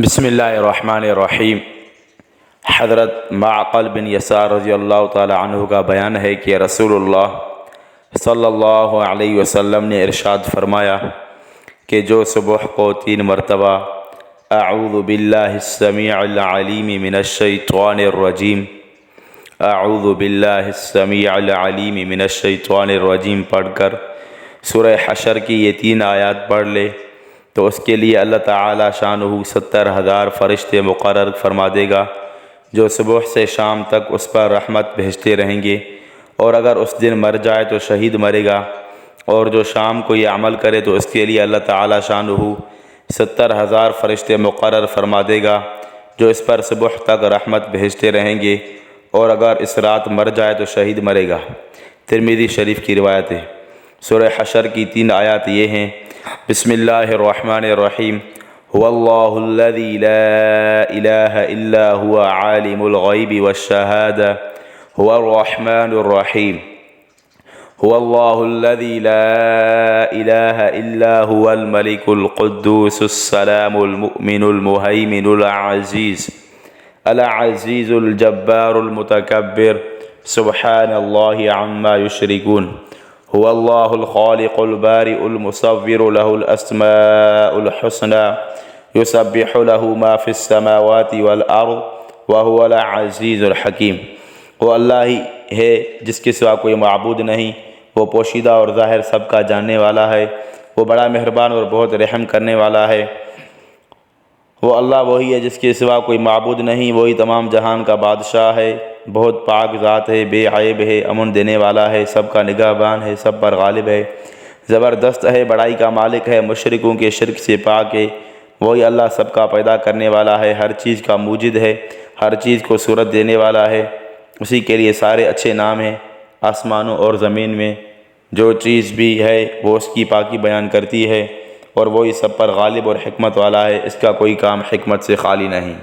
بسم اللہ الرحمن الرحیم۔ حضرت معقل بن یسار رضی اللہ تعالی عنہ کا بیان ہے کہ رسول اللہ صلی اللہ علیہ وسلم نے ارشاد فرمایا کہ جو صبح کو 3 مرتبہ اعوذ باللہ السمیع العلیم من الشیطان الرجیم، اعوذ باللہ السمیع العلیم من الشیطان الرجیم پڑھ کر سورہ حشر کی یہ 3 آیات پڑھ لے تو اس کے لیے اللہ تعالی شانہ 70,000 فرشتے مقرر فرما دے گا جو صبح سے شام تک اس پر رحمت بھیجتے رہیں گے، اور اگر اس دن مر جائے تو شہید مرے گا، اور جو شام کو یہ عمل کرے تو اس کے لیے اللہ تعالی شانہ 70,000 فرشتے مقرر فرما دے گا جو اس پر صبح تک رحمت بھیجتے رہیں گے، اور اگر اس رات مر جائے تو شہید مرے گا۔ ترمذی شریف کی روایت ہے۔ سورہ حشر کی 3 آیات یہ ہیں: بسم اللہ الرحمن الرحیم، هو اللہ الذی لا الہ الا هو عالم الغیب والشہادہ هو الرحمن الرحیم، هو اللہ الذی لا الہ الا هو الملک القدوس السلام المؤمن المہیمن العزیز الجبار المتکبر سبحان اللہ عما یشرکون، هو اللہ الخالق البارئ المصور له الاسماء الحسنى یسبح له ما في السماوات والارض وهو العزیز الحکیم۔ وہ اللہ ہی ہے جس کے سوا کوئی معبود نہیں، وہ پوشیدہ اور ظاہر سب کا جاننے والا ہے، وہ بڑا مہربان اور بہت رحم کرنے والا ہے۔ وہ اللہ وہی ہے جس کے سوا کوئی معبود نہیں، وہی تمام جہان کا بادشاہ ہے، بہت پاک ذات ہے، بے عیب ہے، امن دینے والا ہے، سب کا نگہبان ہے، سب پر غالب ہے، زبردست ہے، بڑائی کا مالک ہے، مشرکوں کے شرک سے پاک ہے۔ وہی اللہ سب کا پیدا کرنے والا ہے، ہر چیز کا موجد ہے، ہر چیز کو صورت دینے والا ہے، اسی کے لیے سارے اچھے نام ہیں۔ آسمانوں اور زمین میں جو چیز بھی ہے وہ اس کی پاکی بیان کرتی ہے، اور وہی سب پر غالب اور حکمت والا ہے، اس کا کوئی کام حکمت سے خالی نہیں۔